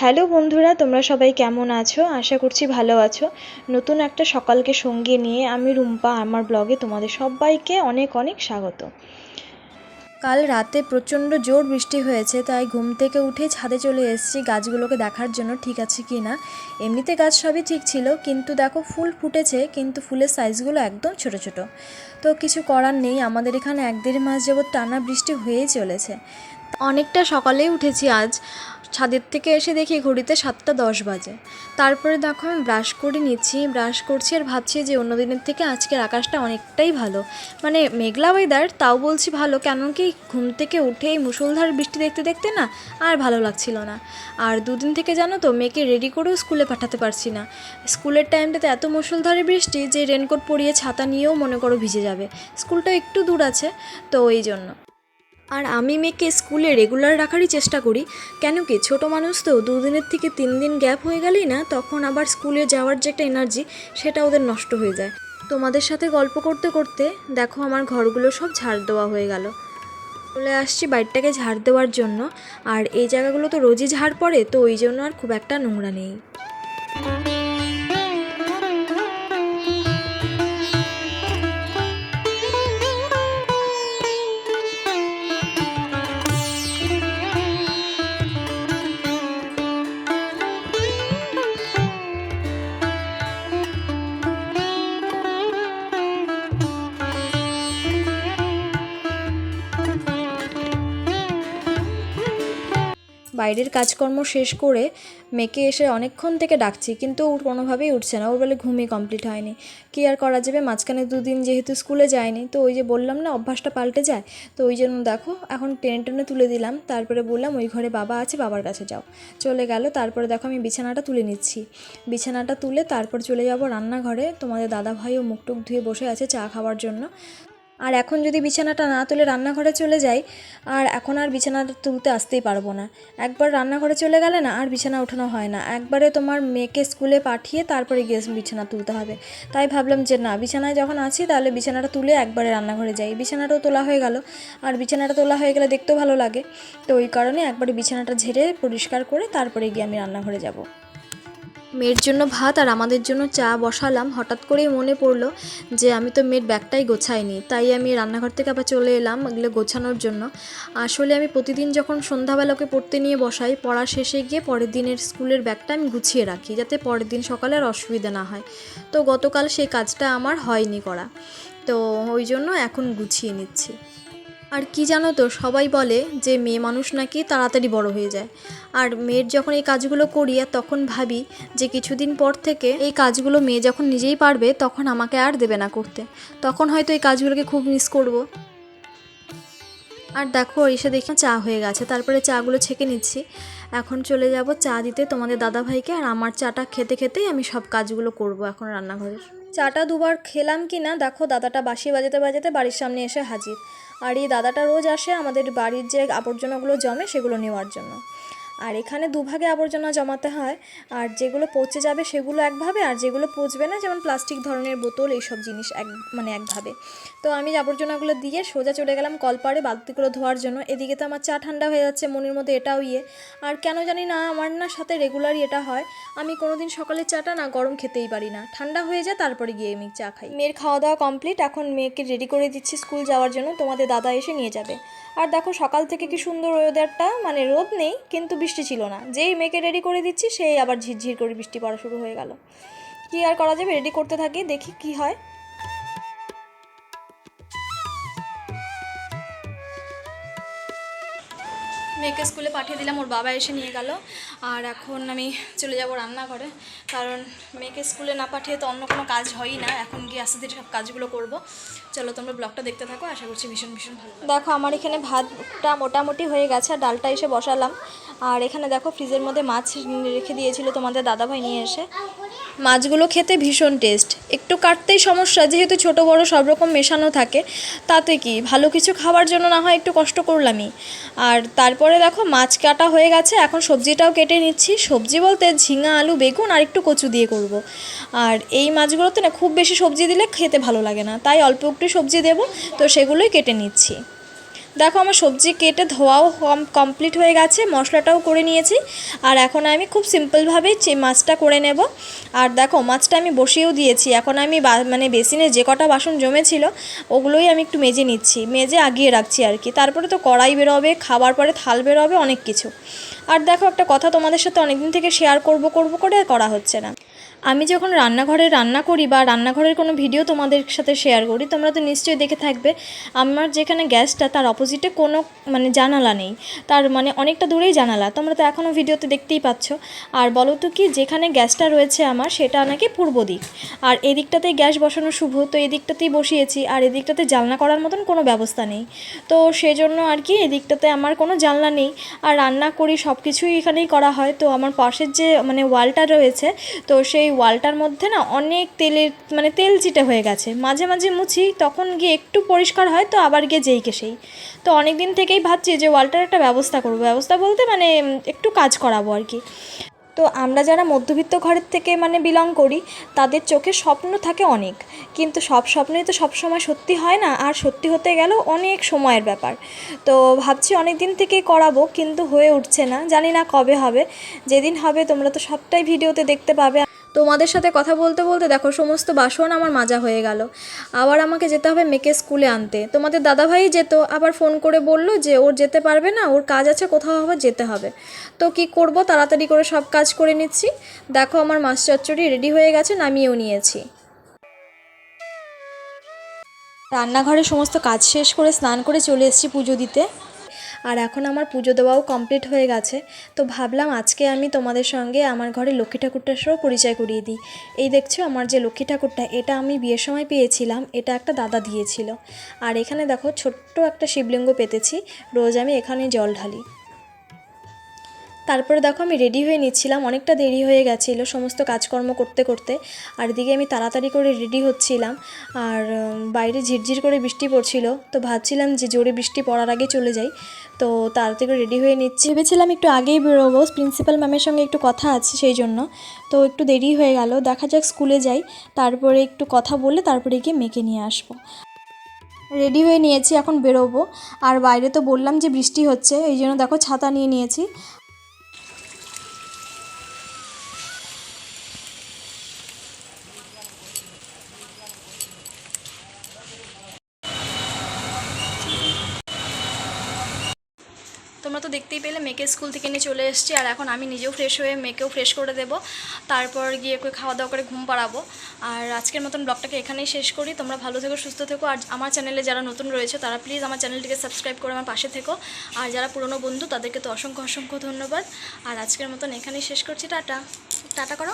Hello বন্ধুরা, তোমরা সবাই কেমন আছো? আশা করছি ভালো আছো। নতুন একটা সকালকে সঙ্গে নিয়ে আমি রুম্পা আমার ব্লগে তোমাদের সবাইকে অনেক অনেক স্বাগত। কাল রাতে প্রচণ্ড জোর বৃষ্টি হয়েছে, তাই ঘুম থেকে উঠে ছাদে চলে এসেছি গাছগুলোকে দেখার জন্য ঠিক আছে কি না। এমনিতে গাছ সবই ঠিক ছিল, কিন্তু দেখো ফুল ফুটেছে, কিন্তু ফুলের সাইজগুলো একদম ছোট ছোট। তো কিছু করার নেই, আমাদের এখানে 1-1.5 মাস যাবৎ টানা বৃষ্টি হয়েই চলেছে। অনেকটা সকালেই উঠেছি আজ। ছাদের থেকে এসে দেখি ঘড়িতে 7:10 বাজে। তারপরে দেখো আমি ব্রাশ করছি আর ভাবছি যে অন্য দিনের থেকে আজকের আকাশটা অনেকটাই ভালো। মানে মেঘলা ওয়েদার, তাও বলছি ভালো, কেন কি ঘুম থেকে উঠেই মুষলধার বৃষ্টি দেখতে দেখতে না আর ভালো লাগছিল না। আর দুদিন থেকে জানো তো মেয়েকে রেডি করেও স্কুলে পাঠাতে পারছি না। স্কুলের টাইমটাতে এত মুষলধারে বৃষ্টি যে রেনকোট পরিয়ে ছাতা নিয়েও মনে করো ভিজে যাবে। স্কুলটা একটু দূর আছে, তো এই জন্য। আর আমি মেয়েকে স্কুলে রেগুলার রাখারই চেষ্টা করি, কেন কি ছোটো মানুষ তো 2 দিনের থেকে 3 দিন গ্যাপ হয়ে গেলেই না তখন আবার স্কুলে যাওয়ার যে একটা এনার্জি সেটা ওদের নষ্ট হয়ে যায়। তোমাদের সাথে গল্প করতে করতে দেখো আমার ঘরগুলো সব ঝাড় দেওয়া হয়ে গেল। চলে আসছি বাড়িটাকে ঝাড় দেওয়ার জন্য। আর এই জায়গাগুলো তো রোজই ঝাড় পড়ে, তো ওই জন্য আর খুব একটা নোংরা নেই। বাইরের কাজকর্ম শেষ করে মেয়েকে এসে অনেকক্ষণ থেকে ডাকছি, কিন্তু ওর কোনোভাবেই উঠছে না। ওর বলে ঘুমই কমপ্লিট হয়নি। কী আর করা যাবে, মাঝখানে 2 দিন যেহেতু স্কুলে যায়নি, তো ওই যে বললাম না অভ্যাসটা পাল্টে যায়, তো ওই জন্য দেখো এখন টেনে টেনে তুলে দিলাম। তারপরে বললাম ওই ঘরে বাবা আছে, বাবার কাছে যাও। চলে গেল। তারপরে দেখো আমি বিছানাটা তুলে নিচ্ছি। বিছানাটা তুলে তারপর চলে যাব রান্নাঘরে। তোমাদের দাদাভাইও মুখ টুক ধুয়ে বসে আছে চা খাওয়ার জন্য। আর এখন যদি বিছানাটা না তুলে রান্নাঘরে চলে যাই, আর এখন আর বিছানাটা তুলতে আসতেই পারবো না। একবার রান্নাঘরে চলে গেলে না আর বিছানা ওঠানো হয় না, একবারে তোমার মেয়েকে স্কুলে পাঠিয়ে তারপরে গিয়ে বিছানা তুলতে হবে। তাই ভাবলাম যে না, বিছানায় যখন আছি তাহলে বিছানাটা তুলে একবারে রান্নাঘরে যাই। বিছানাটাও তোলা হয়ে গেল, আর বিছানাটা তোলা হয়ে গেলে দেখতেও ভালো লাগে। তো ওই কারণে একবারে বিছানাটা ঝেড়ে পরিষ্কার করে তারপরে গিয়ে আমি রান্নাঘরে যাব। মেয়ের জন্য ভাত আর আমাদের জন্য চা বসালাম। হঠাৎ করেই মনে পড়লো যে আমি তো মেয়ের ব্যাগটাই গোছাইনি, তাই আমি রান্নাঘর থেকে আবার চলে এলাম এগুলো গোছানোর জন্য। আসলে আমি প্রতিদিন যখন সন্ধ্যাবেলাকে পড়তে নিয়ে বসাই, পড়া শেষে গিয়ে পরের দিনের স্কুলের ব্যাগটা আমি গুছিয়ে রাখি, যাতে পরের দিন সকালে আর অসুবিধা না হয়। তো গতকাল সেই কাজটা আমার হয়নি করা, তো ওই জন্য এখন গুছিয়ে নিচ্ছি। আর কি জানো তো, সবাই বলে যে মেয়ে মানুষ নাকি তাড়াতাড়ি বড় হয়ে যায়। আর মেয়ের যখন এই কাজগুলো করি আর তখন ভাবি যে কিছুদিন পর থেকে এই কাজগুলো মেয়ে যখন নিজেই পারবে তখন আমাকে আর দেবে না করতে, তখন হয়তো এই কাজগুলোকে খুব মিস করব। আর দেখো এসে দেখি চা হয়ে গেছে, তারপরে চাগুলো ছেঁকে নিচ্ছি। এখন চলে যাব চা দিতে তোমাদের দাদাভাইকে, আর আমার চাটা খেতে খেতেই আমি সব কাজগুলো করব এখন রান্নাঘরের। চাটা 2বার খেলাম কি না দেখো, দাদাটা বাঁশি বাজাতে বাজাতে বাড়ির সামনে এসে হাজির। আর এই দাদাটা রোজ আসে আমাদের বাড়ির যে আবর্জনাগুলো জমে সেগুলো নেওয়ার জন্য। আর এখানে 2 ভাগে আবর্জনা জমাতে হয়, আর যেগুলো পচে যাবে সেগুলো একভাবে, আর যেগুলো পচবে না যেমন প্লাস্টিক ধরনের বোতল এইসব জিনিস একভাবে। তো আমি আবর্জনাগুলো দিয়ে সোজা চলে গেলাম কলপাড়ে বালতিগুলো ধোয়ার জন্য। এদিকে তো আমার চা ঠান্ডা হয়ে যাচ্ছে, মনের মধ্যে এটাও আর কেন জানি না আমার না সাথে রেগুলারই এটা হয়, আমি কোনোদিন সকালে চাটা না গরম খেতেই পারি না, ঠান্ডা হয়ে যায় তারপরে গিয়ে আমি চা খাই। মেয়ের খাওয়া দাওয়া কমপ্লিট, এখন মেয়েকে রেডি করে দিচ্ছি স্কুল যাওয়ার জন্য, তোমাদের দাদা এসে নিয়ে যাবে। আর দেখো সকাল থেকে কি সুন্দর ওয়েদারটা, মানে রোদ নেই কিন্তু বৃষ্টি ছিল না। যেই মেয়েকে রেডি করে দিচ্ছি সেই আবার ঝিরঝির করে বৃষ্টি পড়া শুরু হয়ে গেল। কি আর করা যাবে, রেডি করতে থাকি, দেখি কি হয়। মেয়েকে স্কুলে পাঠিয়ে দিলাম, ওর বাবা এসে নিয়ে গেল। আর এখন আমি চলে যাব রান্নাঘরে, কারণ মেয়েকে স্কুলে না পাঠিয়ে তো অন্য কোনো কাজ হয়ই না। এখন গিয়ে আস্তে ধীরে সব কাজগুলো করব। চলো তোমরা ব্লগটা দেখতে থাকো, আশা করছি ভীষণ ভীষণ ভালো। দেখো আমার এখানে ভাতটা মোটামুটি হয়ে গেছে, আর ডালটা এসে বসালাম। আর এখানে দেখো ফ্রিজের মধ্যে মাছ রেখে দিয়েছিল তোমাদের দাদাভাই নিয়ে এসে। মাছগুলো খেতে ভীষণ টেস্ট, একটু কাটতেই সমস্যা, যেহেতু ছোট বড় সব রকম মেশানো থাকে। তাতে কি ভালো কিছু খাওয়ার জন্য না হয় একটু কষ্ট করলামই। আর তারপরে দেখো মাছ কাটা হয়ে গেছে, এখন সবজিটাও কেটে নিচ্ছি। সবজি বলতে ঝিঙা আলু বেগুন আর একটু কচু দিয়ে করব। আর এই মাছগুলোতে না খুব বেশি সবজি দিলে খেতে ভালো লাগে না, তাই অল্প একটু সবজি দেব, তো সেগুলোই কেটে নিচ্ছি। দেখো আমার সবজি কেটে ধোয়াও কমপ্লিট হয়ে গেছে, মশলাটাও করে নিয়েছি। আর এখন আমি খুব সিম্পলভাবেই মাছটা করে নেব। আর দেখো মাছটা আমি বসিয়েও দিয়েছি। এখন আমি মানে বেসিনে যে কটা বাসন জমেছিল ওগুলোই আমি একটু মেজে নিচ্ছি, মেজে আগিয়ে রাখছি আর কি। তারপরে তো কড়াই বেরোবে, খাবার পরে থাল বেরোবে, অনেক কিছু। আর দেখো একটা কথা তোমাদের সাথে অনেক দিন থেকে শেয়ার করব করে করা হচ্ছে না। আমি যখন রান্নাঘরে রান্না করি বা রান্নাঘরের কোনো ভিডিও তোমাদের সাথে শেয়ার করি, তোমরা তো নিশ্চয়ই দেখে থাকবে আমার যেখানে গ্যাসটা তার অপোজিটে কোনো মানে জানালা নেই, তার মানে অনেকটা দূরেই জানালা, তোমরা তো এখনও ভিডিওতে দেখতেই পাচ্ছ। আর বলো তো কি, যেখানে গ্যাসটা রয়েছে আমার সেটা নাকি পূর্ব দিক, আর এদিকটাতেই গ্যাস বসানো শুভ, তো এদিকটাতেই বসিয়েছি। আর এদিকটাতে জানলা করার মতন কোনো ব্যবস্থা নেই, তো সেজন্য আর কি এদিকটাতে আমার কোনো জানলা নেই। আর রান্না করি সব কিছুই এখানেই করা হয়। তো আমার পাশের যে মানে ওয়ালটা রয়েছে, তো সেই ওয়ালটার মধ্যে না অনেক তেল চিটে হয়ে গেছে। মাঝে মাঝে মুছি, তখন গিয়ে একটু পরিষ্কার হয়, তো আবার গিয়ে যেইকে সেই। তো অনেক দিন থেকেই ভাবছি যে ওয়ালটার একটা ব্যবস্থা করবো, ব্যবস্থা বলতে মানে একটু কাজ করাবো আর কি। তো আমরা যারা মধ্যবিত্ত ঘরের থেকে মানে বিলং করি, তাদের চোখে স্বপ্ন থাকে অনেক, কিন্তু সব স্বপ্নই তো সব সময় সত্যি হয় না, আর সত্যি হতে গেলেও অনেক সময়ের ব্যাপার। তো ভাবছি অনেক দিন থেকেই করাবো, কিন্তু হয়ে উঠছে না, জানি না কবে হবে। যেদিন হবে তোমরা তো সবটাই ভিডিওতে দেখতে পাবে। তোমাদের সাথে কথা বলতে বলতে দেখো সমস্ত বাসন আমার মাজা হয়ে গেল। আবার আমাকে যেতে হবে মেয়েকে স্কুলে আনতে। তোমাদের দাদাভাই যেত, আবার ফোন করে বলল যে ওর যেতে পারবে না, ওর কাজ আছে, কোথাও আবার যেতে হবে। তো কি করব, তাড়াতাড়ি করে সব কাজ করে নিচ্ছি। দেখো আমার মাছ চচ্চড়ি রেডি হয়ে গেছে, নামিয়েও নিয়েছি। রান্নাঘরে সমস্ত কাজ শেষ করে স্নান করে চলে এসেছি পুজো দিতে। আর এখন আমার পুজো দেওয়াও কমপ্লিট হয়ে গেছে। তো ভাবলাম আজকে আমি তোমাদের সঙ্গে আমার ঘরে লক্ষ্মী ঠাকুরটার সাথেও পরিচয় করিয়ে দিই। এই দেখছো আমার যে লক্ষ্মী ঠাকুরটা, এটা আমি বিয়ের সময় পেয়েছিলাম, এটা একটা দাদা দিয়েছিল। আর এখানে দেখো ছোট্ট একটা শিবলিঙ্গ পেতেছি, রোজ আমি এখানে জল ঢালি। তারপরে দেখো আমি রেডি হয়ে নিচ্ছিলাম, অনেকটা দেরি হয়ে গেছিলো সমস্ত কাজকর্ম করতে করতে। আর এদিকে আমি তাড়াতাড়ি করে রেডি হচ্ছিলাম, আর বাইরে ঝিরঝির করে বৃষ্টি পড়ছিল। তো ভাবছিলাম যে জোরে বৃষ্টি পড়ার আগে চলে যাই, তো তাড়াতাড়ি করে রেডি হয়ে নিচ্ছি। ভেবেছিলাম একটু আগেই বেরোবো, প্রিন্সিপাল ম্যামের সঙ্গে একটু কথা আছে সেই জন্য। তো একটু দেরি হয়ে গেল, দেখা যাক স্কুলে যাই, তারপরে একটু কথা বলে তারপরে গিয়ে মেয়েকে নিয়ে আসবো। রেডি হয়ে নিয়েছি, এখন বেরোবো। আর বাইরে তো বললাম যে বৃষ্টি হচ্ছে, এই জন্য দেখো ছাতা নিয়ে নিয়েছি। তোমরা তো দেখতেই পেলে মেয়েকে স্কুল থেকে নিয়ে চলে এসেছি, আর এখন আমি নিজেও ফ্রেশ হয়ে মেয়েকেও ফ্রেশ করে দেবো, তারপর গিয়ে খাওয়া দাওয়া করে ঘুম পাড়াবো। আর আজকের মতন ব্লগটাকে এখানেই শেষ করি। তোমরা ভালো থেকো, সুস্থ থেকো। আর আমার চ্যানেলে যারা নতুন রয়েছে তারা প্লিজ আমার চ্যানেলটিকে সাবস্ক্রাইব করে আমার পাশে থেকো। আর যারা পুরনো বন্ধু তাদেরকে তো অসংখ্য অসংখ্য ধন্যবাদ। আর আজকের মতন এখানেই শেষ করছি। টাটা টাটা করো।